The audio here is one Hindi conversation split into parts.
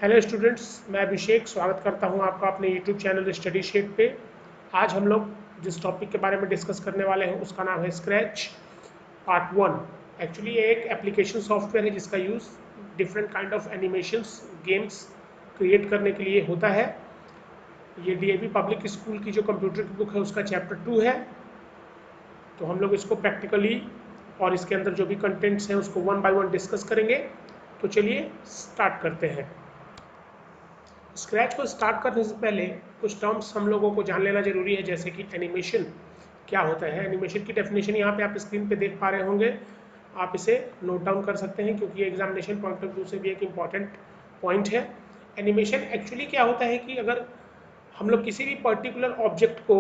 हेलो स्टूडेंट्स, मैं अभिषेक स्वागत करता हूं आपका अपने यूट्यूब चैनल स्टडी शेट पे। आज हम लोग जिस टॉपिक के बारे में डिस्कस करने वाले हैं उसका नाम है स्क्रैच पार्ट 1। एक्चुअली ये एक एप्लीकेशन सॉफ्टवेयर है जिसका use different kind of animations games create करने के लिए होता है। ये डीएवी पब्लिक स्कूल की जो कंप्यूटर की बुक है उसका चैप्टर 2 है। तो हम लोग इसको प्रैक्टिकली और इसके अंदर जो भी कंटेंट्स हैं उसको 1 बाय 1 डिस्कस करेंगे। तो चलिए स्टार्ट करते हैं। स्क्रैच को स्टार्ट करने से पहले कुछ टर्म्स हम लोगों को जान लेना जरूरी है, जैसे कि एनिमेशन क्या होता है। एनिमेशन की डेफिनेशन यहाँ पे आप स्क्रीन पे देख पा रहे होंगे, आप इसे नोट डाउन कर सकते हैं क्योंकि एग्जामिनेशन पॉइंट ऑफ व्यू से भी एक इम्पॉर्टेंट पॉइंट है। एनिमेशन एक्चुअली क्या होता है कि अगर हम लोग किसी भी पर्टिकुलर ऑब्जेक्ट को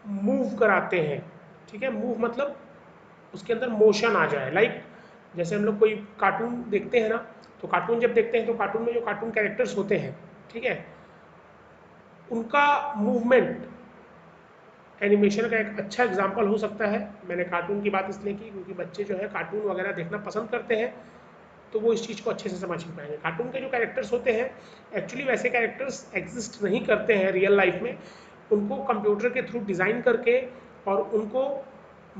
मूव कराते हैं, ठीक है, मूव मतलब उसके अंदर मोशन आ जाए। लाइक जैसे हम लोग कोई कार्टून देखते हैं ना, तो कार्टून जब देखते हैं तो कार्टून में जो कार्टून कैरेक्टर्स होते हैं, ठीक है, उनका मूवमेंट एनिमेशन का एक अच्छा एग्जाम्पल हो सकता है। मैंने कार्टून की बात इसलिए की क्योंकि बच्चे जो है कार्टून वगैरह देखना पसंद करते हैं, तो वो इस चीज़ को अच्छे से समझ पाएंगे। कार्टून के जो कैरेक्टर्स होते हैं एक्चुअली वैसे कैरेक्टर्स एग्जिस्ट नहीं करते हैं रियल लाइफ में। उनको कंप्यूटर के थ्रू डिज़ाइन करके और उनको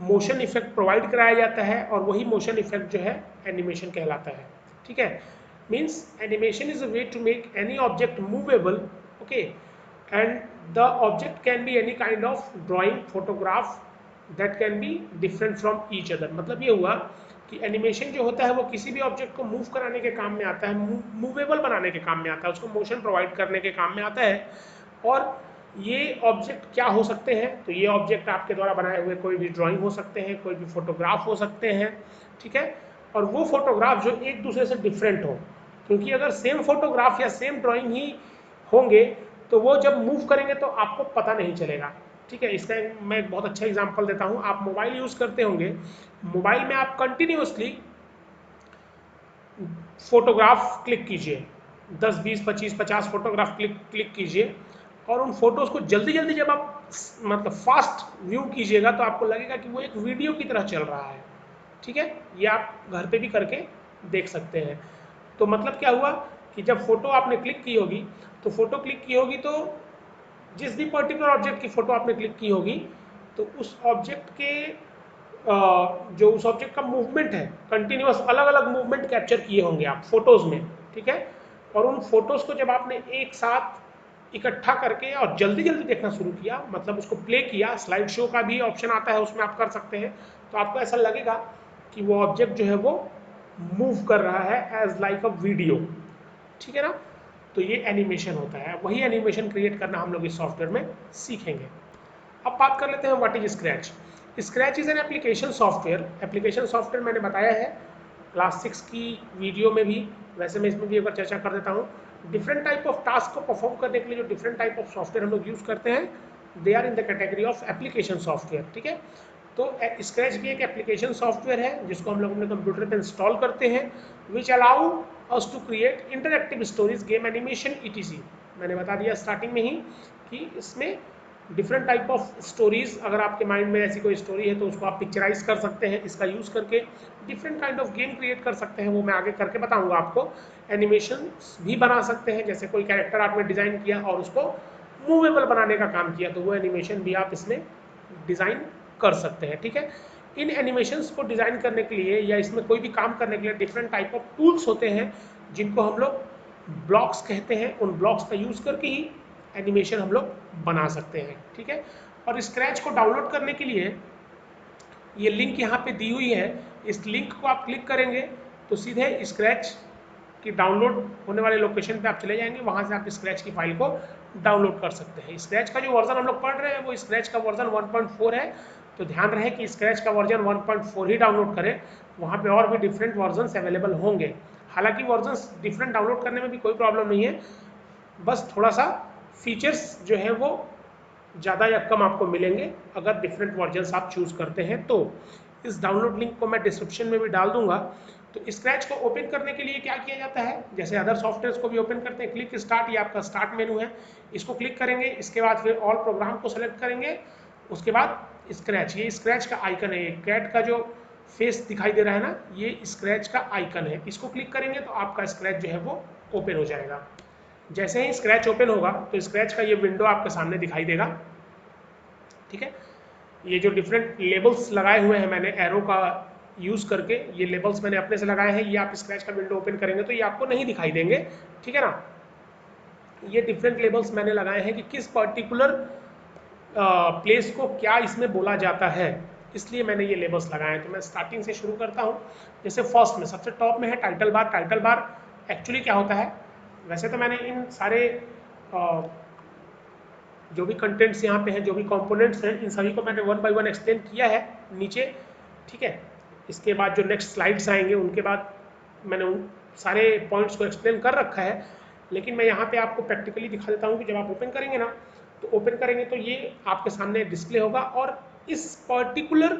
मोशन इफेक्ट प्रोवाइड कराया जाता है और वही मोशन इफेक्ट जो है एनिमेशन कहलाता है। ठीक है, means animation is a way to make any object movable, okay, and the object can be any kind of drawing, photograph that can be different from each other. मतलब ये हुआ कि एनिमेशन जो होता है वो किसी भी ऑब्जेक्ट को मूव कराने के काम में आता है, मूवेबल बनाने के काम में आता है, उसको मोशन प्रोवाइड करने के काम में आता है। और ये ऑब्जेक्ट क्या हो सकते हैं, तो ये ऑब्जेक्ट आपके द्वारा बनाए हुए कोई भी ड्राइंग हो सकते हैं, कोई भी फोटोग्राफ हो सकते हैं, ठीक है। और वो फोटोग्राफ जो एक दूसरे से डिफरेंट हो, क्योंकि अगर सेम फोटोग्राफ या सेम ड्राइंग ही होंगे तो वो जब मूव करेंगे तो आपको पता नहीं चलेगा। ठीक है, इसका मैं एक बहुत अच्छा एग्जांपल देता हूँ। आप मोबाइल यूज़ करते होंगे, मोबाइल में आप कंटिन्यूसली फोटोग्राफ क्लिक कीजिए, 10 20 25 50 फोटोग्राफ क्लिक कीजिए, और उन फोटोज़ को जल्दी जल्दी जब आप मतलब फास्ट व्यू कीजिएगा तो आपको लगेगा कि वो एक वीडियो की तरह चल रहा है। ठीक है, ये आप घर पे भी करके देख सकते हैं। तो मतलब क्या हुआ कि जब फोटो आपने क्लिक की होगी, तो फोटो क्लिक की होगी तो जिस भी पर्टिकुलर ऑब्जेक्ट की फोटो आपने क्लिक की होगी तो उस ऑब्जेक्ट के जो उस ऑब्जेक्ट का मूवमेंट है, कंटिन्यूअस अलग अलग मूवमेंट कैप्चर किए होंगे आप फोटोज में, ठीक है। और उन फोटोज को जब आपने एक साथ इकट्ठा करके और जल्दी जल्दी देखना शुरू किया, मतलब उसको प्ले किया, स्लाइड शो का भी ऑप्शन आता है उसमें आप कर सकते हैं, तो आपको ऐसा लगेगा कि वो ऑब्जेक्ट जो है वो मूव कर रहा है एज लाइक अ वीडियो, ठीक है ना। तो ये एनिमेशन होता है, वही एनिमेशन क्रिएट करना हम लोग इस सॉफ्टवेयर में सीखेंगे। अब बात कर लेते हैं what is scratch. Scratch is an application software. Application software मैंने बताया है क्लास 6 की वीडियो में भी, वैसे मैं इसमें भी एक बार चर्चा कर देता हूँ। डिफरेंट टाइप ऑफ टास्क को परफॉर्म करने के लिए जो डिफरेंट टाइप ऑफ सॉफ्टवेयर हम लोग यूज करते हैं, they are in the category of application software, ठीक है। तो स्क्रैच भी एक एप्लीकेशन सॉफ्टवेयर है जिसको हम लोग अपने कंप्यूटर पर इंस्टॉल करते हैं, which allow us to create interactive stories, game animation ETC. मैंने बता दिया स्टार्टिंग में ही कि इसमें डिफरेंट टाइप ऑफ स्टोरीज, अगर आपके माइंड में ऐसी कोई स्टोरी है तो उसको आप पिक्चराइज कर सकते हैं, इसका यूज़ करके different kind of game create कर सकते हैं, वो मैं आगे करके बताऊंगा आपको। एनिमेशन भी बना सकते हैं, जैसे कोई कैरेक्टर आपने डिज़ाइन किया और उसको मूवेबल बनाने का काम किया तो वो एनिमेशन भी आप इसमें डिज़ाइन कर सकते हैं, ठीक है। इन एनिमेशंस को डिज़ाइन करने के लिए या इसमें कोई भी काम करने के लिए डिफरेंट टाइप ऑफ टूल्स होते हैं जिनको हम लोग ब्लॉक्स कहते हैं। उन ब्लॉक्स का यूज़ करके ही एनिमेशन हम लोग बना सकते हैं, ठीक है। और स्क्रैच को डाउनलोड करने के लिए ये लिंक यहाँ पे दी हुई है, इस लिंक को आप क्लिक करेंगे तो सीधे स्क्रैच की डाउनलोड होने वाले लोकेशन पे आप चले जाएंगे, वहाँ से आप स्क्रैच की फाइल को डाउनलोड कर सकते हैं। स्क्रैच का जो वर्जन हम लोग पढ़ रहे हैं वो स्क्रैच का वर्जन 1.4 है, तो ध्यान रहे कि स्क्रैच का वर्जन 1.4 ही डाउनलोड करें, वहाँ पे और भी डिफरेंट वर्जन्स अवेलेबल होंगे। हालांकि वर्जन्स डिफरेंट डाउनलोड करने में भी कोई प्रॉब्लम नहीं है, बस थोड़ा सा फीचर्स जो है वो ज़्यादा या कम आपको मिलेंगे अगर डिफरेंट वर्जन्स आप चूज़ करते हैं तो। इस डाउनलोड लिंक को मैं डिस्क्रिप्शन में भी डाल दूंगा। तो स्क्रैच को ओपन करने के लिए क्या किया जाता है, जैसे अदर सॉफ्टवेयर को भी ओपन करते हैं, क्लिक स्टार्ट, ये आपका स्टार्ट मेनू है, इसको क्लिक करेंगे, इसके बाद फिर ऑल प्रोग्राम को सेलेक्ट करेंगे, उसके बाद स्क्रैच, ये स्क्रैच का आइकन है, कैट का जो फेस दिखाई दे रहा है ना, ये स्क्रैच का आइकन है, इसको क्लिक करेंगे तो आपका स्क्रैच जो है वो ओपन हो जाएगा। जैसे ही स्क्रैच ओपन होगा तो स्क्रैच का ये विंडो आपके सामने दिखाई देगा। ठीक है, ये जो डिफरेंट लेबल्स लगाए हुए हैं मैंने एरो का यूज़ करके, ये लेबल्स मैंने अपने से लगाए हैं, ये आप स्क्रैच का विंडो ओपन करेंगे तो ये आपको नहीं दिखाई देंगे। ठीक है ना, ये डिफरेंट लेबल्स मैंने लगाए हैं कि किस पर्टिकुलर प्लेस को क्या इसमें बोला जाता है, इसलिए मैंने ये लेबल्स लगाए हैं। तो मैं स्टार्टिंग से शुरू करता हूँ। जैसे फर्स्ट में सबसे टॉप में है title bar. Title bar actually क्या होता है, वैसे तो मैंने इन सारे जो भी कंटेंट्स यहाँ पे हैं, जो भी कंपोनेंट्स हैं, इन सभी को मैंने वन बाय वन एक्सप्लेन किया है नीचे। ठीक है, इसके बाद जो नेक्स्ट स्लाइड्स आएंगे उनके बाद मैंने उन सारे पॉइंट्स को एक्सप्लेन कर रखा है, लेकिन मैं यहाँ पे आपको प्रैक्टिकली दिखा देता हूँ कि जब आप ओपन करेंगे ना, तो ओपन करेंगे तो ये आपके सामने डिस्प्ले होगा, और इस पर्टिकुलर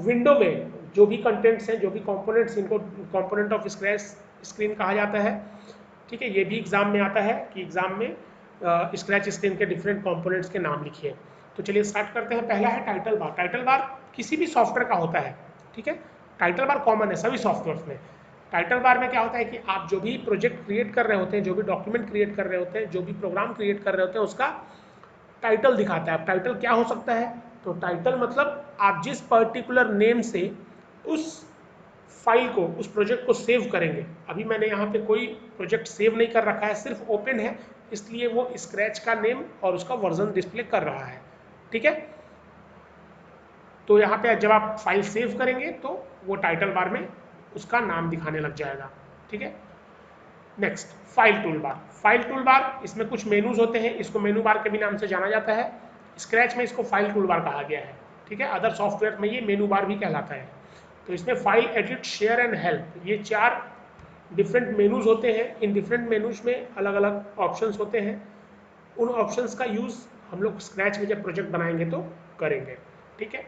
विंडो में जो भी कंटेंट्स हैं, जो भी कंपोनेंट्स, इनको कंपोनेंट ऑफ स्क्रैच स्क्रीन कहा जाता है। ठीक है, ये भी एग्जाम में आता है कि एग्जाम में स्क्रैच स्क्रीन के डिफरेंट कंपोनेंट्स के नाम लिखिए। तो चलिए स्टार्ट करते हैं। पहला है टाइटल बार। टाइटल बार किसी भी सॉफ्टवेयर का होता है। ठीक है, टाइटल बार कॉमन है सभी सॉफ्टवेयर में। टाइटल बार में क्या होता है कि आप जो भी प्रोजेक्ट क्रिएट कर रहे होते हैं, जो भी डॉक्यूमेंट क्रिएट कर रहे होते हैं, जो भी प्रोग्राम क्रिएट कर रहे होते हैं, उसका टाइटल दिखाता है। अब टाइटल क्या हो सकता है, तो टाइटल मतलब आप जिस पर्टिकुलर नेम से उस फाइल को, उस प्रोजेक्ट को सेव करेंगे। अभी मैंने यहाँ पे कोई प्रोजेक्ट सेव नहीं कर रखा है, सिर्फ ओपन है, इसलिए वो स्क्रैच का नेम और उसका वर्जन डिस्प्ले कर रहा है। ठीक है, तो यहाँ पे जब आप फाइल सेव करेंगे तो वो टाइटल बार में उसका नाम दिखाने लग जाएगा। ठीक है, next file tool bar. File tool bar, इसमें कुछ मेनूज होते हैं, इसको मेनू बार के भी नाम से जाना जाता है। स्क्रैच में इसको फाइल टूल बार कहा गया है। ठीक है, अदर सॉफ्टवेयर में ये मेनू बार भी कहलाता है। तो इसमें file, edit, share and help, ये 4 डिफरेंट मेनूज होते हैं। इन डिफरेंट मेनूज में अलग अलग ऑप्शंस होते हैं। उन ऑप्शंस का यूज़ हम लोग स्क्रैच में जब प्रोजेक्ट बनाएंगे तो करेंगे। ठीक है,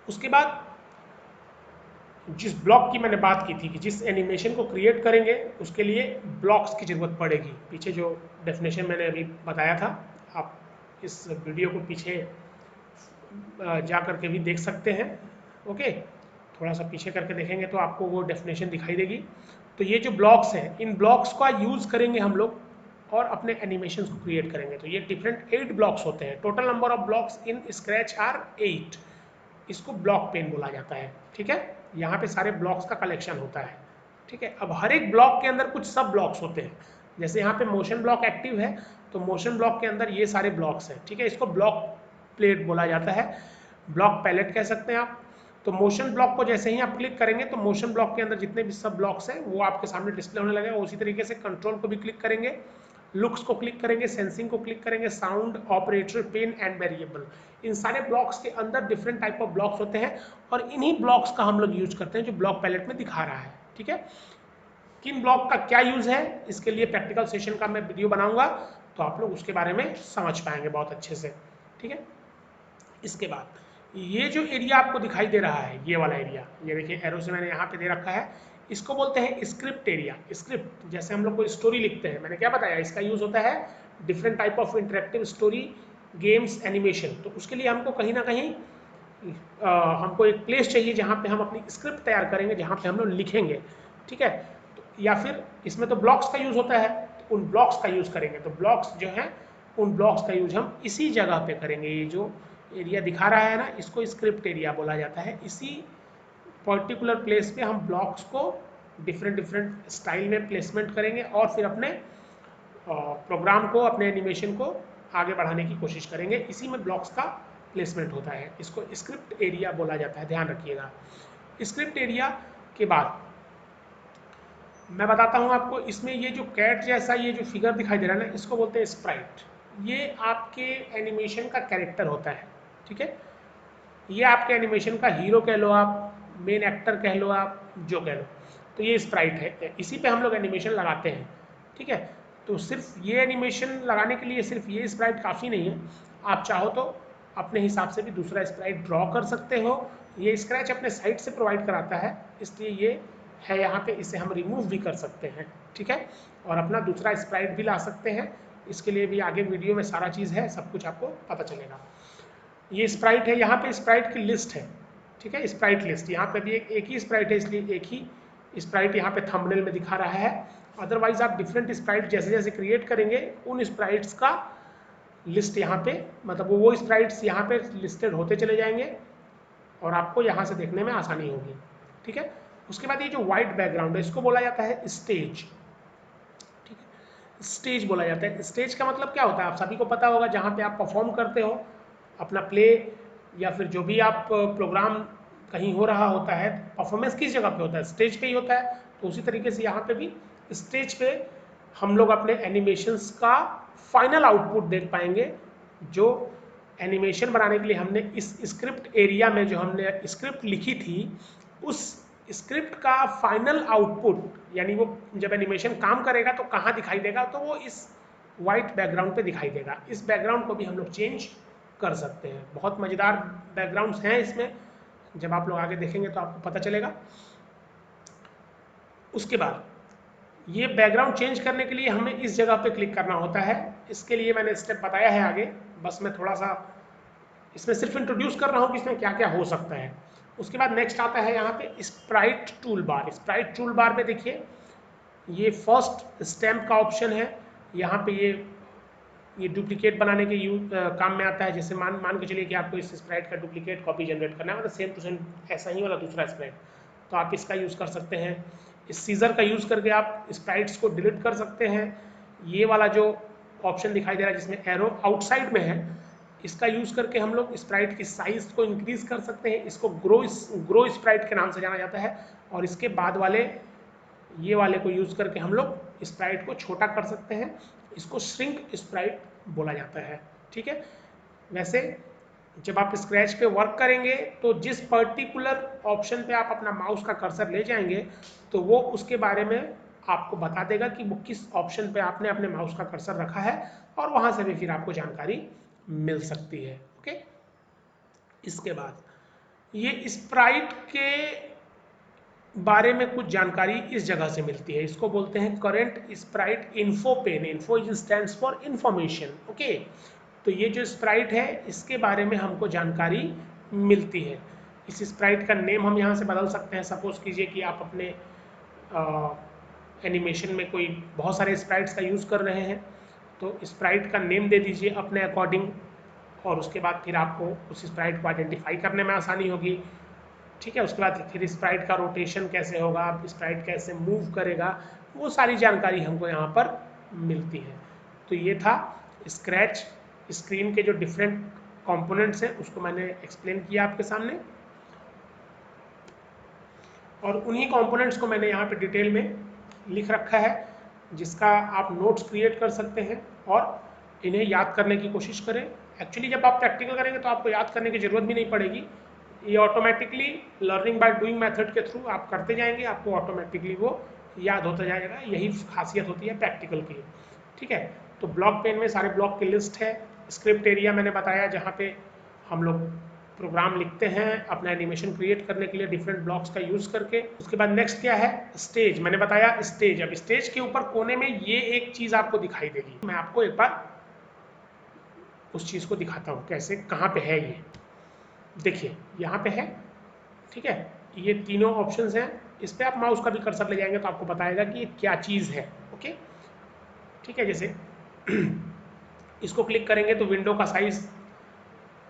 उसके बाद जिस ब्लॉक की मैंने बात की थी कि जिस एनिमेशन को क्रिएट करेंगे उसके लिए ब्लॉक्स की ज़रूरत पड़ेगी। पीछे जो डेफिनेशन मैंने अभी बताया था, आप इस वीडियो को पीछे जा करके भी देख सकते हैं। ओके, थोड़ा सा पीछे करके देखेंगे तो आपको वो डेफिनेशन दिखाई देगी। तो ये जो ब्लॉक्स हैं, इन ब्लॉक्स का यूज़ करेंगे हम लोग और अपने एनिमेशन को क्रिएट करेंगे। तो ये डिफरेंट 8 ब्लॉक्स होते हैं। Total number of blocks in Scratch are 8। इसको ब्लॉक पेन बोला जाता है। ठीक है, यहाँ पे सारे ब्लॉक्स का कलेक्शन होता है। ठीक है, अब हर एक ब्लॉक के अंदर कुछ सब ब्लॉक्स होते हैं। जैसे यहाँ पे मोशन ब्लॉक एक्टिव है, तो मोशन ब्लॉक के अंदर ये सारे ब्लॉक्स हैं। ठीक है, इसको ब्लॉक प्लेट बोला जाता है, ब्लॉक पैलेट कह सकते हैं आप। तो मोशन ब्लॉक को जैसे ही आप क्लिक करेंगे तो मोशन ब्लॉक के अंदर जितने भी सब ब्लॉक्स हैं वो आपके सामने डिस्प्ले होने लगेगा। उसी तरीके से कंट्रोल को भी क्लिक करेंगे, लुक्स को क्लिक करेंगे, सेंसिंग को क्लिक करेंगे, sound, operator, pen and variable, इन सारे ब्लॉक्स के अंदर डिफरेंट टाइप ऑफ ब्लॉक्स होते हैं और इन्हीं ब्लॉक्स का हम लोग यूज करते हैं जो ब्लॉक पैलेट में दिखा रहा है। ठीक है, किन ब्लॉक का क्या यूज है, इसके लिए प्रैक्टिकल सेशन का मैं वीडियो बनाऊंगा तो आप लोग उसके बारे में समझ पाएंगे बहुत अच्छे से। ठीक है, इसके बाद ये जो एरिया आपको दिखाई दे रहा है, ये वाला एरिया, ये देखिए एरो से मैंने यहाँ पे दे रखा है, इसको बोलते हैं स्क्रिप्ट एरिया। स्क्रिप्ट, जैसे हम लोग कोई स्टोरी लिखते हैं, मैंने क्या बताया, इसका यूज होता है different type of interactive story, games, animation. तो उसके लिए हमको कहीं ना कहीं हमको एक प्लेस चाहिए जहाँ पे हम अपनी स्क्रिप्ट तैयार करेंगे, जहाँ पे हम लोग लिखेंगे। ठीक है, तो या फिर इसमें तो ब्लॉक्स का यूज होता है, तो उन ब्लॉक्स का यूज करेंगे। तो ब्लॉक्स जो है, उन ब्लॉक्स का यूज हम इसी जगह पे करेंगे। ये जो एरिया दिखा रहा है ना, इसको स्क्रिप्ट एरिया बोला जाता है। इसी पर्टिकुलर प्लेस पे हम ब्लॉक्स को डिफरेंट स्टाइल में प्लेसमेंट करेंगे और फिर अपने प्रोग्राम को, अपने एनिमेशन को आगे बढ़ाने की कोशिश करेंगे। इसी में ब्लॉक्स का प्लेसमेंट होता है, इसको स्क्रिप्ट एरिया बोला जाता है, ध्यान रखिएगा। स्क्रिप्ट एरिया के बाद मैं बताता हूँ आपको, इसमें ये जो कैट जैसा ये जो फिगर दिखाई दे रहा है ना, इसको बोलते हैं स्प्राइट। ये आपके एनिमेशन का कैरेक्टर होता है। ठीक है, ये आपके एनिमेशन का हीरो कह लो आप, मेन एक्टर कह लो आप, जो कह लो, तो ये स्प्राइट है, इसी पे हम लोग एनिमेशन लगाते हैं। ठीक है, तो सिर्फ ये एनिमेशन लगाने के लिए सिर्फ ये स्प्राइट काफ़ी नहीं है, आप चाहो तो अपने हिसाब से भी दूसरा स्प्राइट ड्रॉ कर सकते हो। ये स्क्रैच अपने साइट से प्रोवाइड कराता है, इसलिए ये है यहाँ पे, इसे हम रिमूव भी कर सकते हैं। ठीक है, और अपना दूसरा स्प्राइट भी ला सकते हैं। इसके लिए भी आगे वीडियो में सारा चीज़ है, सब कुछ आपको पता चलेगा। ये स्प्राइट है, यहाँ पे स्प्राइट की लिस्ट है। ठीक है, स्प्राइट लिस्ट, यहाँ पे भी एक ही स्प्राइट है, इसलिए एक ही स्प्राइट यहाँ पे थंबनेल में दिखा रहा है। अदरवाइज आप डिफरेंट स्प्राइट जैसे जैसे क्रिएट करेंगे उन स्प्राइट्स का लिस्ट यहाँ पे, मतलब वो स्प्राइट्स यहाँ पे लिस्टेड होते चले जाएंगे और आपको यहाँ से देखने में आसानी होगी। ठीक है, उसके बाद ये जो व्हाइट बैकग्राउंड है इसको बोला जाता है स्टेज। ठीक है, स्टेज बोला जाता है। स्टेज का मतलब क्या होता है, आप सभी को पता होगा, जहाँ पे आप परफॉर्म करते हो अपना प्ले या फिर जो भी आप प्रोग्राम कहीं हो रहा होता है, परफॉर्मेंस किस जगह पे होता है, स्टेज पे ही होता है। तो उसी तरीके से यहाँ पे भी स्टेज पे हम लोग अपने एनिमेशंस का फाइनल आउटपुट देख पाएंगे। जो एनिमेशन बनाने के लिए हमने इस स्क्रिप्ट एरिया में जो हमने स्क्रिप्ट लिखी थी, उस स्क्रिप्ट का फाइनल आउटपुट, यानी वो जब एनिमेशन काम करेगा तो कहाँ दिखाई देगा, तो वो इस वाइट बैकग्राउंड पे दिखाई देगा। इस बैकग्राउंड को भी हम लोग चेंज कर सकते हैं। बहुत मज़ेदार बैकग्राउंड्स हैं इसमें, जब आप लोग आगे देखेंगे तो आपको पता चलेगा। उसके बाद ये बैकग्राउंड चेंज करने के लिए हमें इस जगह पे क्लिक करना होता है। इसके लिए मैंने स्टेप बताया है आगे, बस मैं थोड़ा सा इसमें सिर्फ इंट्रोड्यूस कर रहा हूँ कि इसमें क्या क्या हो सकता है। उसके बाद नेक्स्ट आता है यहाँ पे Sprite tool bar. Sprite tool bar में देखिए ये फर्स्ट स्टैम्प का ऑप्शन है। यहाँ पे ये डुप्लीकेट बनाने के काम में आता है। जैसे मान के चलिए कि आपको इस स्प्राइट का डुप्लीकेट कॉपी जनरेट करना है, मतलब सेम टू सेम ऐसा ही वाला दूसरा स्प्राइट, तो आप इसका यूज़ कर सकते हैं। इस सीजर का यूज़ करके आप स्प्राइट्स को डिलीट कर सकते हैं। ये वाला जो ऑप्शन दिखाई दे रहा है जिसमें एरो आउटसाइड में है, इसका यूज़ करके हम लोग स्प्राइट की साइज को इंक्रीज कर सकते हैं। इसको ग्रो स्प्राइट के नाम से जाना जाता है। और इसके बाद वाले ये वाले को यूज़ करके हम लोग स्प्राइट को छोटा कर सकते हैं। इसको श्रिंक स्प्राइट बोला जाता है। ठीक है, वैसे जब आप स्क्रैच पे वर्क करेंगे तो जिस पर्टिकुलर ऑप्शन पे आप अपना माउस का कर्सर ले जाएंगे तो वो उसके बारे में आपको बता देगा कि वो किस ऑप्शन पे आपने अपने माउस का कर्सर रखा है, और वहाँ से भी फिर आपको जानकारी मिल सकती है। ओके, इसके बाद ये स्प्राइट के बारे में कुछ जानकारी इस जगह से मिलती है। इसको बोलते हैं current sprite info pane. Info stands for information. Okay, तो ये जो स्प्राइट है इसके बारे में हमको जानकारी मिलती है। इस स्प्राइट का नेम हम यहाँ से बदल सकते हैं। सपोज कीजिए कि आप अपने एनिमेशन में कोई बहुत सारे स्प्राइट्स का यूज़ कर रहे हैं, तो स्प्राइट का नेम दे दीजिए अपने अकॉर्डिंग, और उसके बाद फिर आपको उस स्प्राइट को आइडेंटिफाई करने में आसानी होगी। ठीक है, उसके बाद फिर स्प्राइट का रोटेशन कैसे होगा, स्प्राइट कैसे मूव करेगा, वो सारी जानकारी हमको यहाँ पर मिलती है। तो ये था स्क्रैच स्क्रीन के जो डिफरेंट कंपोनेंट्स हैं उसको मैंने एक्सप्लेन किया आपके सामने, और उन्हीं कंपोनेंट्स को मैंने यहाँ पे डिटेल में लिख रखा है, जिसका आप नोट्स क्रिएट कर सकते हैं और इन्हें याद करने की कोशिश करें। एक्चुअली जब आप प्रैक्टिकल करेंगे तो आपको याद करने की ज़रूरत भी नहीं पड़ेगी। ये automatically learning by doing method के थ्रू आप करते जाएंगे, आपको ऑटोमेटिकली वो याद होता जाएगा। यही खासियत होती है प्रैक्टिकल की। ठीक है, तो ब्लॉक पेन में सारे ब्लॉक की लिस्ट है। स्क्रिप्ट एरिया मैंने बताया जहाँ पे हम लोग प्रोग्राम लिखते हैं अपना एनिमेशन क्रिएट करने के लिए डिफरेंट ब्लॉक्स का यूज़ करके। उसके बाद नेक्स्ट क्या है, स्टेज। मैंने बताया स्टेज। अब स्टेज के ऊपर कोने में ये एक चीज़ आपको दिखाई देगी। मैं आपको एक बार उस चीज़ को दिखाता हूँ कैसे, कहाँ पे है ये। देखिए यहाँ पे है। ठीक है, ये तीनों ऑप्शंस हैं। इस पर आप माउस का भी कर्सर ले जाएंगे तो आपको बताएगा कि ये क्या चीज़ है। ओके, ठीक है, जैसे इसको क्लिक करेंगे तो विंडो का साइज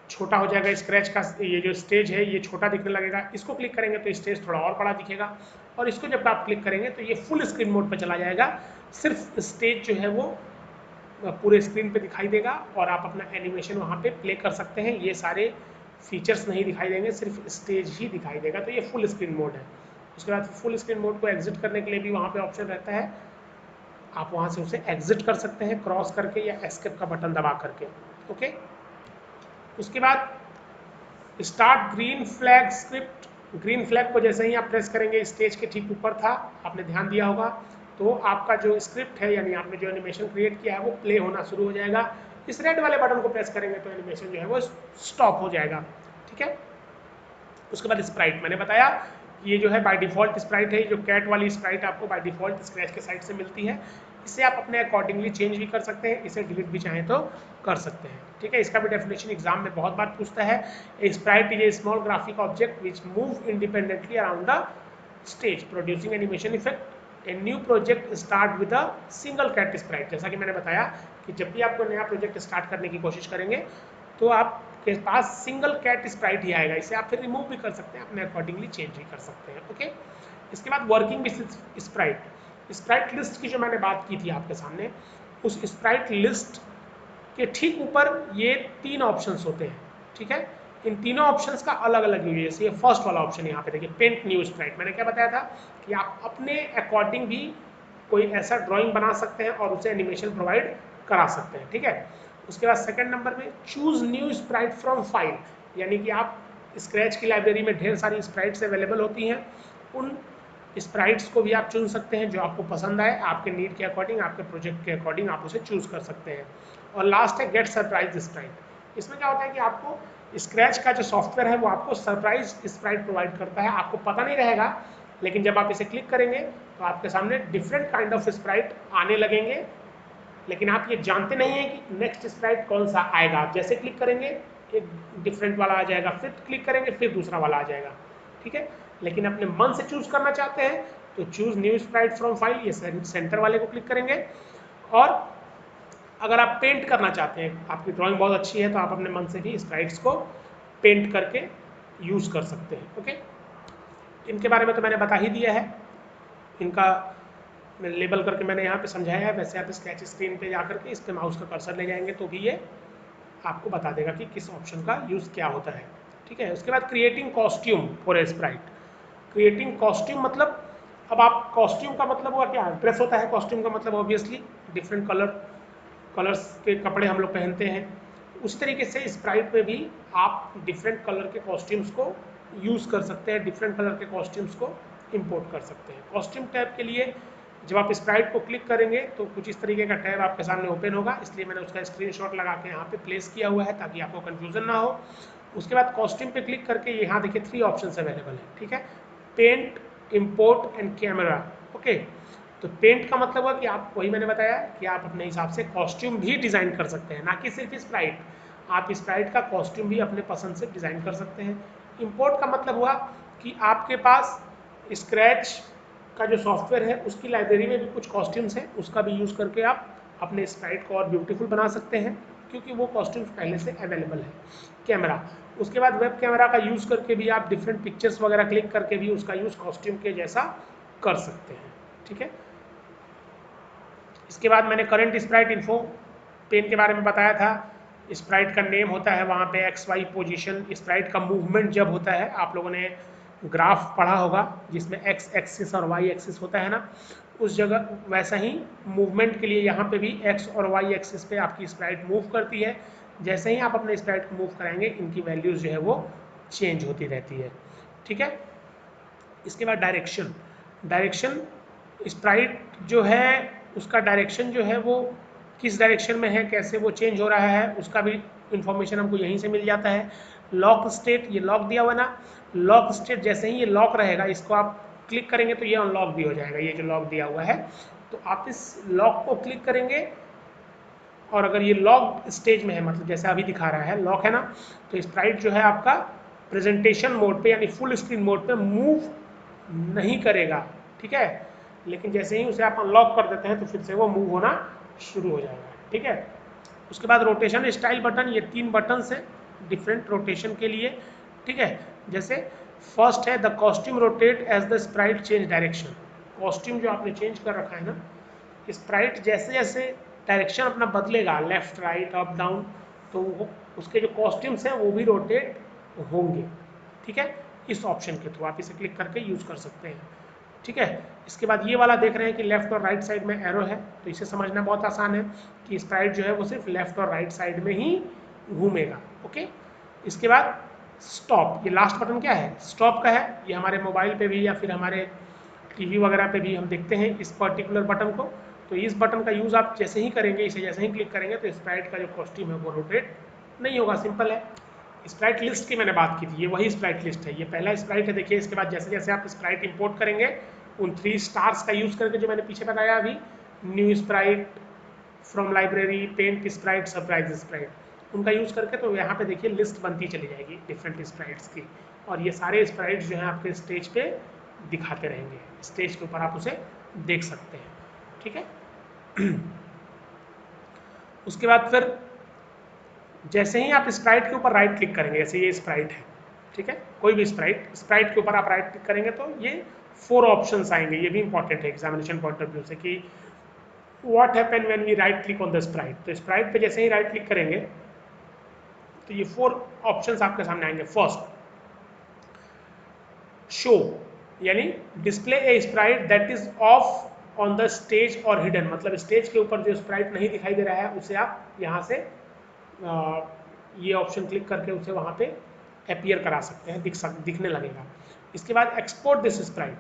छोटा हो जाएगा। स्क्रैच का ये जो स्टेज है ये छोटा दिखने लगेगा। इसको क्लिक करेंगे तो स्टेज थोड़ा और बड़ा दिखेगा, और इसको जब आप क्लिक करेंगे तो ये फुल स्क्रीन मोड पर चला जाएगा। सिर्फ स्टेज जो है वो पूरे स्क्रीन पे दिखाई देगा और आप अपना एनिमेशन वहाँ पे प्ले कर सकते हैं। ये सारे फीचर्स नहीं दिखाई देंगे, सिर्फ स्टेज ही दिखाई देगा। तो ये फुल स्क्रीन मोड है। उसके बाद फुल स्क्रीन मोड को एग्जिट करने के लिए भी वहाँ पे ऑप्शन रहता है, आप वहाँ से उसे एग्जिट कर सकते हैं क्रॉस करके या एस्केप का बटन दबा करके। ओके, उसके बाद start green flag script. Green flag को जैसे ही आप प्रेस करेंगे, स्टेज के ठीक ऊपर था, आपने ध्यान दिया होगा, तो आपका जो स्क्रिप्ट है यानी आपने जो एनिमेशन क्रिएट किया है वो प्ले होना शुरू हो जाएगा। इस रेड वाले बटन को प्रेस करेंगे तो एनिमेशन जो है वो स्टॉप हो जाएगा। ठीक है, उसके बाद स्प्राइट मैंने बताया ये जो है बाय डिफ़ॉल्ट स्प्राइट है। जो कैट वाली स्प्राइट आपको बाय डिफ़ॉल्ट स्क्रैच के साइड से मिलती है। इसे आप अपने अकॉर्डिंगली चेंज भी कर सकते हैं, इसे डिलीट भी चाहें तो कर सकते हैं। ठीक है, इसका भी डेफिनेशन एग्जाम में बहुत बार पूछता है। A sprite is a small graphic object which move independently around the stage producing animation effect a new project start with a single cat sprite. जैसा कि मैंने बताया कि जब भी आपको नया प्रोजेक्ट स्टार्ट करने की कोशिश करेंगे तो आपके पास सिंगल कैट स्प्राइट ही आएगा। इसे आप फिर रिमूव भी कर सकते हैं, अपने अकॉर्डिंगली चेंज भी कर सकते हैं। ओके, इसके बाद working with Sprite. Sprite list की जो मैंने बात की थी आपके सामने, उस स्प्राइट लिस्ट के ठीक ऊपर ये 3 ऑप्शंस होते हैं। ठीक है, इन तीनों ऑप्शंस का अलग अलग यूज। जैसे ये फर्स्ट वाला ऑप्शन यहाँ पे देखिए, पेंट न्यू स्प्राइट। मैंने क्या बताया था कि आप अपने अकॉर्डिंग भी कोई ऐसा ड्राइंग बना सकते हैं और उसे एनिमेशन प्रोवाइड करा सकते हैं। ठीक है, उसके बाद सेकंड नंबर में choose new sprite from file, यानी कि आप स्क्रैच की लाइब्रेरी में ढेर सारी स्प्राइट्स अवेलेबल होती हैं, उन स्प्राइट्स को भी आप चुन सकते हैं जो आपको पसंद आए, आपके नीड के अकॉर्डिंग, आपके प्रोजेक्ट के अकॉर्डिंग आप उसे चूज कर सकते हैं। और लास्ट है गेट सरप्राइज स्प्राइट। इसमें क्या होता है कि आपको स्क्रैच का जो सॉफ्टवेयर है वो आपको सरप्राइज स्प्राइट प्रोवाइड करता है, आपको पता नहीं रहेगा, लेकिन जब आप इसे क्लिक करेंगे तो आपके सामने डिफरेंट काइंड ऑफ स्प्राइट आने लगेंगे, लेकिन आप ये जानते नहीं हैं कि नेक्स्ट स्प्राइट कौन सा आएगा। आप जैसे क्लिक करेंगे एक डिफरेंट वाला आ जाएगा, फिर क्लिक करेंगे फिर दूसरा वाला आ जाएगा। ठीक है, लेकिन अपने मन से चूज करना चाहते हैं तो choose new sprite from file, ये सेंटर वाले को क्लिक करेंगे। और अगर आप पेंट करना चाहते हैं, आपकी ड्राइंग बहुत अच्छी है, तो आप अपने मन से भी स्प्राइट्स को पेंट करके यूज कर सकते हैं। ओके, इनके बारे में तो मैंने बता ही दिया है, इनका लेबल करके मैंने यहाँ पे समझाया है। वैसे आप स्केच स्क्रीन पे जाकर के इस पे माउस का कर्सर ले जाएंगे तो भी ये आपको बता देगा कि किस ऑप्शन का यूज़ क्या होता है। ठीक है, उसके बाद creating costume for a Sprite. Creating costume मतलब, अब आप कॉस्ट्यूम का मतलब हुआ क्या, ड्रेस होता है। कॉस्ट्यूम का मतलब ऑब्वियसली डिफरेंट कलर्स के कपड़े हम लोग पहनते हैं। उस तरीके से स्प्राइट में भी आप डिफरेंट कलर के कॉस्ट्यूम्स को यूज़ कर सकते हैं, डिफरेंट कलर के कॉस्ट्यूम्स को इंपोर्ट कर सकते हैं। कॉस्ट्यूम टैब के लिए जब आप स्प्राइट को क्लिक करेंगे तो कुछ इस तरीके का टैब आपके सामने ओपन होगा, इसलिए मैंने उसका स्क्रीनशॉट लगा के यहाँ पे प्लेस किया हुआ है ताकि आपको कंफ्यूजन ना हो। उसके बाद कॉस्ट्यूम पे क्लिक करके यहाँ देखिए 3 ऑप्शंस अवेलेबल है। ठीक है, paint, import and camera. Okay, तो पेंट का मतलब हुआ कि आप, वही मैंने बताया कि आप अपने हिसाब से कॉस्ट्यूम भी डिज़ाइन कर सकते हैं, ना कि सिर्फ स्प्राइट। आप स्प्राइट का कॉस्ट्यूम भी अपने पसंद से डिज़ाइन कर सकते हैं। इंपोर्ट का मतलब हुआ कि आपके पास स्क्रैच का जो सॉफ्टवेयर है उसकी लाइब्रेरी में भी कुछ कॉस्ट्यूम्स हैं, उसका भी यूज़ करके आप अपने स्प्राइट को और ब्यूटीफुल बना सकते हैं, क्योंकि वो कॉस्ट्यूम्स पहले से अवेलेबल है। कैमरा, उसके बाद वेब कैमरा का यूज़ करके भी आप डिफरेंट पिक्चर्स वगैरह क्लिक करके भी उसका यूज़ कॉस्ट्यूम के जैसा कर सकते हैं। ठीक है, इसके बाद मैंने करंट स्प्राइट इन्फो पेन के बारे में बताया था। स्प्राइट का नेम होता है वहाँ पे XY पोजीशन। स्प्राइट का मूवमेंट जब होता है, आप लोगों ने ग्राफ पढ़ा होगा जिसमें X एक्सिस और Y एक्सिस होता है ना, उस जगह वैसा ही मूवमेंट के लिए यहाँ पे भी X और Y एक्सिस पे आपकी स्प्राइट मूव करती है। जैसे ही आप अपने स्प्राइट को मूव कराएंगे इनकी वैल्यूज़ जो है वो चेंज होती रहती है। ठीक है, इसके बाद डायरेक्शन स्प्राइट जो है उसका डायरेक्शन जो है वो किस डायरेक्शन में है, कैसे वो चेंज हो रहा है, उसका भी इंफॉर्मेशन हमको यहीं से मिल जाता है। लॉक स्टेट, ये लॉक दिया हुआ ना, लॉक स्टेट जैसे ही ये लॉक रहेगा, इसको आप क्लिक करेंगे तो ये अनलॉक भी हो जाएगा, ये जो लॉक दिया हुआ है। तो आप इस लॉक को क्लिक करेंगे और अगर ये लॉक स्टेज में है, मतलब जैसे अभी दिखा रहा है लॉक है ना, तो स्प्राइट जो है आपका प्रेजेंटेशन मोड पे यानी फुल स्क्रीन मोड पे मूव नहीं करेगा। ठीक है, लेकिन जैसे ही उसे आप अनलॉक कर देते हैं तो फिर से वो मूव होना शुरू हो जाएगा। ठीक है, उसके बाद रोटेशन स्टाइल बटन, ये 3 बटन हैं डिफरेंट रोटेशन के लिए। ठीक है, जैसे फर्स्ट है the costume rotate as the sprite change direction. Costume जो आपने चेंज कर रखा है ना, स्प्राइट जैसे जैसे डायरेक्शन अपना बदलेगा, लेफ्ट राइट अप डाउन, तो वो उसके जो कॉस्ट्यूम्स हैं वो भी रोटेट होंगे। ठीक है, इस ऑप्शन के थ्रू आप इसे क्लिक करके यूज कर सकते हैं। ठीक है, इसके बाद ये वाला देख रहे हैं कि लेफ्ट और राइट साइड में एरो है, तो इसे समझना बहुत आसान है कि स्प्राइट जो है वो सिर्फ लेफ्ट और राइट साइड में ही घूमेगा। ओके, इसके बाद स्टॉप, ये लास्ट बटन क्या है, स्टॉप का है। ये हमारे मोबाइल पे भी या फिर हमारे टीवी वगैरह पे भी हम देखते हैं इस पर्टिकुलर बटन को। तो इस बटन का यूज़ आप जैसे ही करेंगे, इसे जैसे ही क्लिक करेंगे तो स्प्राइट का जो कॉस्ट्यूम है वो रोटेट नहीं होगा, सिंपल है। स्प्राइट लिस्ट की मैंने बात की थी, ये वही स्प्राइट लिस्ट है, ये पहला स्प्राइट है देखिए। इसके बाद जैसे जैसे आप स्प्राइट इंपोर्ट करेंगे उन 3 स्टार्स का यूज़ करके, जो मैंने पीछे बताया अभी, new sprite, from library, paint sprite, surprise sprite, उनका यूज़ करके तो यहाँ पे देखिए लिस्ट बनती चली जाएगी डिफरेंट स्प्राइट्स की, और ये सारे स्प्राइट्स जो हैं आपके स्टेज पे दिखाते रहेंगे। स्टेज के ऊपर आप उसे देख सकते हैं। ठीक है। उसके बाद फिर जैसे ही आप स्प्राइट के ऊपर राइट क्लिक करेंगे, जैसे ये स्प्राइट है, ठीक है, कोई भी स्प्राइट के ऊपर आप राइट क्लिक करेंगे तो ये 4 ऑप्शंस आएंगे। ये भी इंपॉर्टेंट है एग्जामिनेशन पॉइंट ऑफ व्यू से कि what happen when we right click on the sprite. तो स्प्राइट पे जैसे ही राइट क्लिक करेंगे तो ये 4 ऑप्शंस आपके सामने आएंगे। फर्स्ट, शो, यानी display A Sprite that is of on the stage और हिडन, मतलब स्टेज के ऊपर जो स्प्राइट नहीं दिखाई दे रहा है उसे आप यहाँ से ये ऑप्शन क्लिक करके उसे वहाँ पे अपीयर करा सकते हैं, दिखने लगेगा। इसके बाद एक्सपोर्ट दिस स्प्राइट,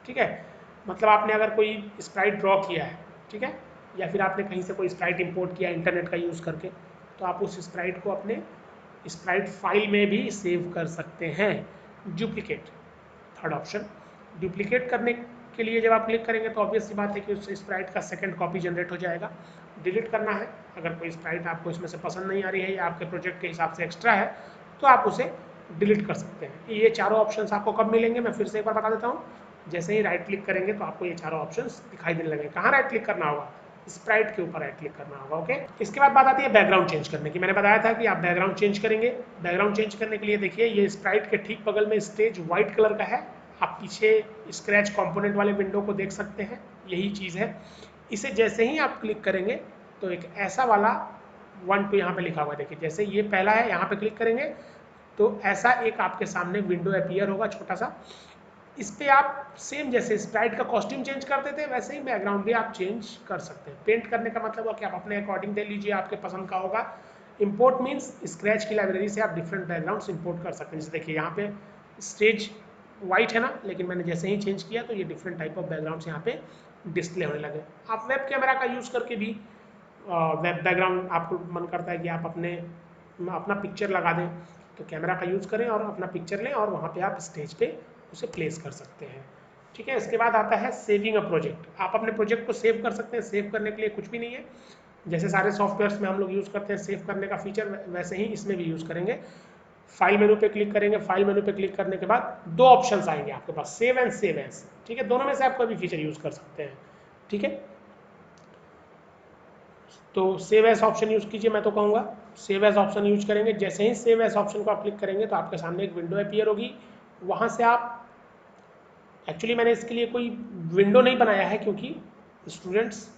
ठीक है, मतलब आपने अगर कोई स्प्राइट ड्रॉ किया है, ठीक है, या फिर आपने कहीं से कोई स्प्राइट इंपोर्ट किया इंटरनेट का यूज़ करके, तो आप उस स्प्राइट को अपने स्प्राइट फाइल में भी सेव कर सकते हैं। डुप्लीकेट, थर्ड ऑप्शन, डुप्लीकेट करने के लिए जब आप क्लिक करेंगे तो ऑब्वियस सी बात है कि उस स्प्राइट का सेकंड कॉपी जनरेट हो जाएगा। डिलीट करना है, अगर कोई स्प्राइट आपको इसमें से पसंद नहीं आ रही है या आपके प्रोजेक्ट के हिसाब से एक्स्ट्रा है तो आप उसे डिलीट कर सकते हैं। ये चारों ऑप्शंस आपको कब मिलेंगे, मैं फिर से एक बार बता देता हूँ। जैसे ही राइट क्लिक करेंगे तो आपको ये चारों ऑप्शंस दिखाई देने लगेंगे। कहाँ राइट क्लिक करना होगा, स्प्राइट के ऊपर राइट क्लिक करना होगा। ओके, इसके बाद बात आती है बैकग्राउंड चेंज करने की। मैंने बताया था कि आप बैकग्राउंड चेंज करेंगे। बैकग्राउंड चेंज करने के लिए देखिए ये स्प्राइट के ठीक बगल में स्टेज व्हाइट कलर का है, आप पीछे स्क्रैच कंपोनेंट वाले विंडो को देख सकते हैं, यही चीज़ है। इसे जैसे ही आप क्लिक करेंगे तो एक ऐसा वाला 1 2 यहाँ पे लिखा हुआ है, देखिए जैसे ये पहला है, यहाँ पे क्लिक करेंगे तो ऐसा एक आपके सामने विंडो अपीयर होगा छोटा सा। इस पे आप सेम जैसे स्प्राइट का कॉस्ट्यूम चेंज करते थे वैसे ही बैकग्राउंड भी आप चेंज कर सकते हैं। पेंट करने का मतलब है कि आप अपने अकॉर्डिंग दे लीजिए, आपके पसंद का होगा। इंपोर्ट मीन्स स्क्रैच की लाइब्रेरी से आप डिफरेंट बैकग्राउंड्स इंपोर्ट कर सकते हैं। जैसे देखिए यहाँ पे स्टेज वाइट है ना, लेकिन मैंने जैसे ही चेंज किया तो ये डिफरेंट टाइप ऑफ बैकग्राउंड्स यहाँ पे डिस्प्ले होने लगे। आप वेब कैमरा का यूज़ करके भी वेब बैकग्राउंड आपको मन करता है कि आप अपना पिक्चर लगा दें तो कैमरा का यूज़ करें और अपना पिक्चर लें और वहाँ पे आप स्टेज पे उसे प्लेस कर सकते हैं। ठीक है, इसके बाद आता है सेविंग अ प्रोजेक्ट। आप अपने प्रोजेक्ट को सेव कर सकते हैं। सेव करने के लिए कुछ भी नहीं है, जैसे सारे सॉफ्टवेयर्स में हम लोग यूज़ करते हैं सेव करने का फीचर, वैसे ही इसमें भी यूज़ करेंगे। फाइल मेनू पे क्लिक करेंगे। फाइल मेनू पे क्लिक करने के बाद 2 ऑप्शंस आएंगे आपके पास, सेव एंड सेव एज। ठीक है, दोनों में से आप कोई भी फीचर यूज़ कर सकते हैं। ठीक है, तो सेव एज ऑप्शन यूज़ कीजिए, मैं तो कहूँगा सेव एज ऑप्शन यूज करेंगे। जैसे ही सेव एज ऑप्शन को आप क्लिक करेंगे तो आपके सामने एक विंडो अपीयर होगी। वहाँ से आप, एक्चुअली मैंने इसके लिए कोई विंडो नहीं बनाया है क्योंकि स्टूडेंट्स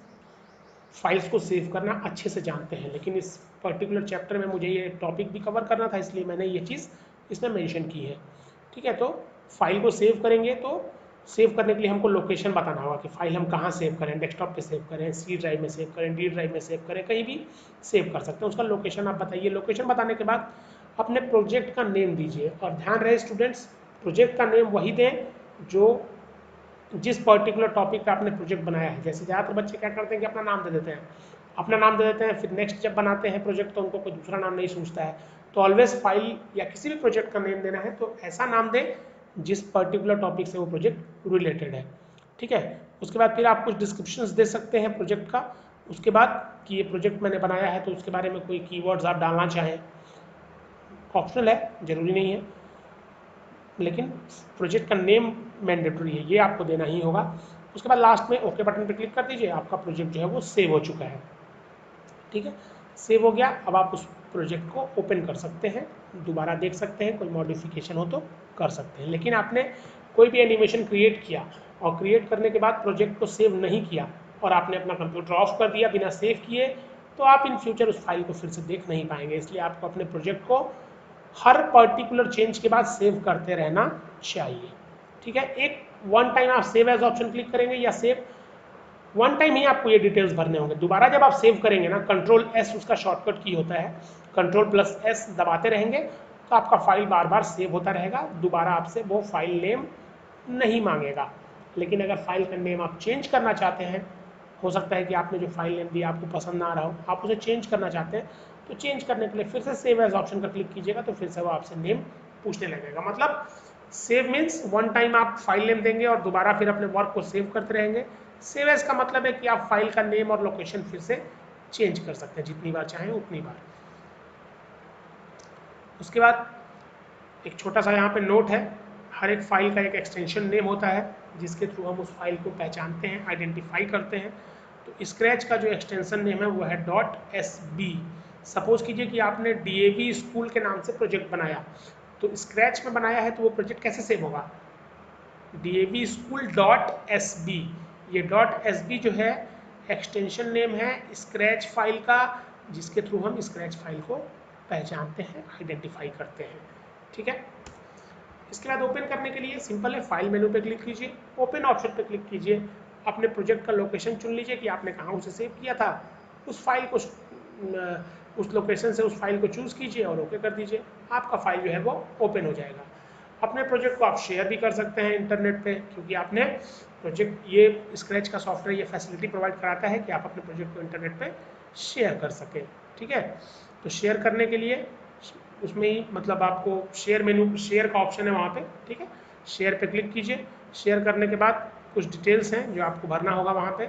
फाइल्स को सेव करना अच्छे से जानते हैं, लेकिन इस पर्टिकुलर चैप्टर में मुझे ये टॉपिक भी कवर करना था, इसलिए मैंने ये चीज़ इसमें मेंशन की है। ठीक है, तो फाइल को सेव करेंगे तो सेव करने के लिए हमको लोकेशन बताना होगा कि फाइल हम कहाँ सेव करें, डेस्कटॉप पे सेव करें, सी ड्राइव में सेव करें, डी ड्राइव में सेव करें, कहीं भी सेव कर सकते हैं। उसका लोकेशन आप बताइए। लोकेशन बताने के बाद अपने प्रोजेक्ट का नेम दीजिए, और ध्यान रहे स्टूडेंट्स, प्रोजेक्ट का नेम वही दें जो जिस पर्टिकुलर टॉपिक पे आपने प्रोजेक्ट बनाया है। जैसे ज़्यादातर बच्चे क्या करते हैं कि अपना नाम दे देते हैं, अपना नाम दे देते हैं, फिर नेक्स्ट जब बनाते हैं प्रोजेक्ट तो उनको कोई दूसरा नाम नहीं सूझता है। तो ऑलवेज फाइल या किसी भी प्रोजेक्ट का नेम देना है तो ऐसा नाम दें जिस पर्टिकुलर टॉपिक से वो प्रोजेक्ट रिलेटेड है। ठीक है, उसके बाद फिर आप कुछ डिस्क्रिप्शंस दे सकते हैं प्रोजेक्ट का। उसके बाद कि ये प्रोजेक्ट मैंने बनाया है तो उसके बारे में कोई कीवर्ड्स आप डालना चाहें, ऑप्शनल है, ज़रूरी नहीं है, लेकिन प्रोजेक्ट का नेम मैंडेटरी है, ये आपको देना ही होगा। उसके बाद लास्ट में ओके बटन पर क्लिक कर दीजिए, आपका प्रोजेक्ट जो है वो सेव हो चुका है। ठीक है, सेव हो गया। अब आप उस प्रोजेक्ट को ओपन कर सकते हैं, दोबारा देख सकते हैं, कोई मॉडिफिकेशन हो तो कर सकते हैं। लेकिन आपने कोई भी एनिमेशन क्रिएट किया और क्रिएट करने के बाद प्रोजेक्ट को सेव नहीं किया और आपने अपना कंप्यूटर ऑफ कर दिया बिना सेव किए, तो आप इन फ्यूचर उस फाइल को फिर से देख नहीं पाएंगे। इसलिए आपको अपने प्रोजेक्ट को हर पर्टिकुलर चेंज के बाद सेव करते रहना चाहिए। ठीक है, एक वन टाइम आप सेव एज ऑप्शन क्लिक करेंगे या सेव वन टाइम ही आपको ये डिटेल्स भरने होंगे। दोबारा जब आप सेव करेंगे ना, कंट्रोल एस उसका शॉर्टकट की होता है, कंट्रोल प्लस एस दबाते रहेंगे तो आपका फाइल बार बार सेव होता रहेगा। दोबारा आपसे वो फाइल नेम नहीं मांगेगा। लेकिन अगर फाइल का नेम आप चेंज करना चाहते हैं, हो सकता है कि आपने जो फाइल नेम दिया आपको पसंद ना आ रहा हो, आप उसे चेंज करना चाहते हैं, तो चेंज करने के लिए फिर से सेव एज ऑप्शन का क्लिक कीजिएगा तो फिर से वो आपसे नेम पूछने लगेगा। मतलब सेव मीन्स वन टाइम आप फाइल नेम देंगे और दोबारा फिर अपने वर्क को सेव करते रहेंगे। सेव एज का मतलब है कि आप फाइल का नेम और लोकेशन फिर से चेंज कर सकते हैं जितनी बार चाहें उतनी बार। उसके बाद एक छोटा सा यहाँ पे नोट है, हर एक फाइल का एक एक्सटेंशन नेम होता है जिसके थ्रू हम उस फाइल को पहचानते हैं, आइडेंटिफाई करते हैं। तो स्क्रैच का जो एक्सटेंशन नेम है वो है .sb। सपोज कीजिए कि आपने DAV स्कूल के नाम से प्रोजेक्ट बनाया, तो स्क्रैच में बनाया है तो वो प्रोजेक्ट कैसे सेव होगा, DAV स्कूल .sb। ये .sb जो है एक्सटेंशन नेम है स्क्रैच फाइल का, जिसके थ्रू हम स्क्रैच फाइल को पहचानते हैं, आइडेंटिफाई करते हैं। ठीक है। इसके बाद ओपन करने के लिए सिंपल है, फाइल मेनू पे क्लिक कीजिए, ओपन ऑप्शन पे क्लिक कीजिए, अपने प्रोजेक्ट का लोकेशन चुन लीजिए कि आपने कहाँ उसे सेव किया था, उस फाइल को उस लोकेशन से उस फाइल को चूज़ कीजिए और ओके कर दीजिए। आपका फाइल जो है वो ओपन हो जाएगा। अपने प्रोजेक्ट को आप शेयर भी कर सकते हैं इंटरनेट पे, क्योंकि आपने प्रोजेक्ट, ये स्क्रैच का सॉफ्टवेयर ये फैसिलिटी प्रोवाइड कराता है कि आप अपने प्रोजेक्ट को इंटरनेट पे शेयर कर सकें। ठीक है। तो शेयर करने के लिए उसमें ही मतलब आपको शेयर मेनू, शेयर का ऑप्शन है वहाँ पे। ठीक है। शेयर पे क्लिक कीजिए। शेयर करने के बाद कुछ डिटेल्स हैं जो आपको भरना होगा वहाँ पे,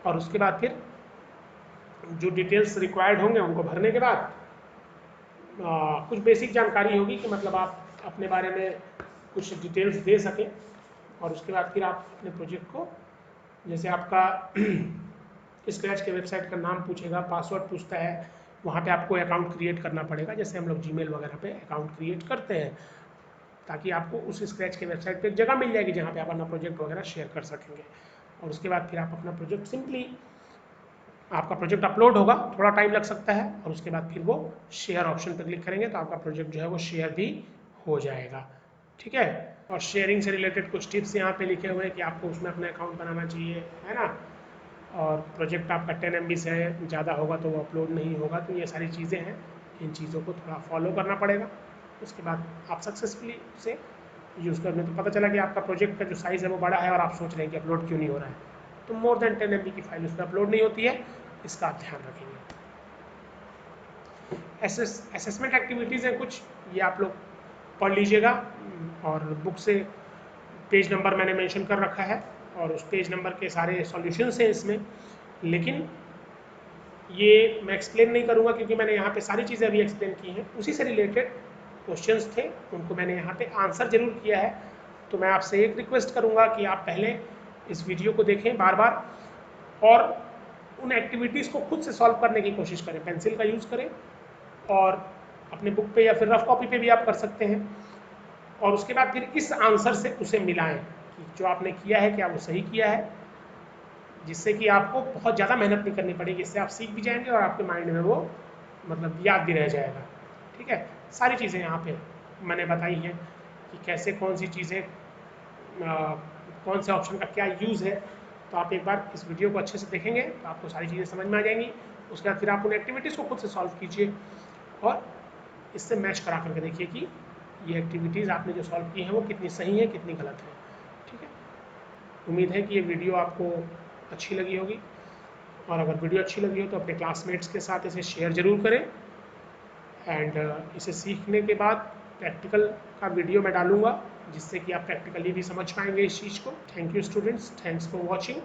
और उसके बाद फिर जो डिटेल्स रिक्वायर्ड होंगे उनको भरने के बाद कुछ बेसिक जानकारी होगी कि मतलब आप अपने बारे में कुछ डिटेल्स दे सकें, और उसके बाद फिर आप अपने प्रोजेक्ट को, जैसे आपका स्क्रैच के वेबसाइट का नाम पूछेगा, पासवर्ड पूछता है, वहाँ पे आपको अकाउंट क्रिएट करना पड़ेगा, जैसे हम लोग जीमेल वगैरह पे अकाउंट क्रिएट करते हैं, ताकि आपको उस स्क्रैच के वेबसाइट पे एक जगह मिल जाएगी जहाँ पे आप अपना प्रोजेक्ट वगैरह शेयर कर सकेंगे। और उसके बाद फिर आप अपना प्रोजेक्ट सिंपली, आपका प्रोजेक्ट अपलोड होगा, थोड़ा टाइम लग सकता है, और उसके बाद फिर वो शेयर ऑप्शन पर क्लिक करेंगे तो आपका प्रोजेक्ट जो है वो शेयर भी हो जाएगा। ठीक है। और शेयरिंग से रिलेटेड कुछ टिप्स यहाँ पे लिखे हुए हैं कि आपको उसमें अपना अकाउंट बनाना चाहिए, है ना, और प्रोजेक्ट आपका 10 MB से ज़्यादा होगा तो वो अपलोड नहीं होगा। तो ये सारी चीज़ें हैं, इन चीज़ों को थोड़ा फॉलो करना पड़ेगा। उसके बाद आप सक्सेसफुली उसे यूज़ कर लें। तो पता चला कि आपका प्रोजेक्ट का जो साइज़ है वो बड़ा है और आप सोच रहे हैं कि अपलोड क्यों नहीं हो रहा है, तो मोर देन 10 MB की फाइल उस पर अपलोड नहीं होती है, इसका आप ध्यान रखेंगे। असेसमेंट एक्टिविटीज़ हैं कुछ, ये आप लोग पढ़ लीजिएगा, और बुक से पेज नंबर मैंने मेंशन कर रखा है, और उस पेज नंबर के सारे सॉल्यूशंस हैं इसमें, लेकिन ये मैं एक्सप्लेन नहीं करूँगा क्योंकि मैंने यहाँ पे सारी चीज़ें अभी एक्सप्लेन की हैं। उसी से रिलेटेड क्वेश्चंस थे, उनको मैंने यहाँ पे आंसर जरूर किया है। तो मैं आपसे एक रिक्वेस्ट करूँगा कि आप पहले इस वीडियो को देखें बार बार, और उन एक्टिविटीज़ को खुद से सॉल्व करने की कोशिश करें, पेंसिल का यूज़ करें, और अपने बुक पे या फिर रफ कॉपी पे भी आप कर सकते हैं, और उसके बाद फिर इस आंसर से उसे मिलाएं कि जो आपने किया है क्या वो सही किया है, जिससे कि आपको बहुत ज़्यादा मेहनत नहीं करनी पड़ेगी, इससे आप सीख भी जाएंगे और आपके माइंड में वो मतलब याद भी रह जाएगा। ठीक है। सारी चीज़ें यहाँ पे मैंने बताई हैं कि कैसे कौन सी चीज़ें, कौन से ऑप्शन का क्या यूज़ है। तो आप एक बार इस वीडियो को अच्छे से देखेंगे तो आपको सारी चीज़ें समझ में आ जाएंगी। उसके बाद फिर आप उन एक्टिविटीज़ को खुद से सॉल्व कीजिए और इससे मैच करा करके देखिए कि ये एक्टिविटीज़ आपने जो सॉल्व की हैं वो कितनी सही है, कितनी गलत है। ठीक है। उम्मीद है कि ये वीडियो आपको अच्छी लगी होगी, और अगर वीडियो अच्छी लगी हो तो अपने क्लासमेट्स के साथ इसे शेयर ज़रूर करें। एंड इसे सीखने के बाद प्रैक्टिकल का वीडियो मैं डालूंगा, जिससे कि आप प्रैक्टिकली भी समझ पाएंगे इस चीज़ को। Thank you students, thanks for watching.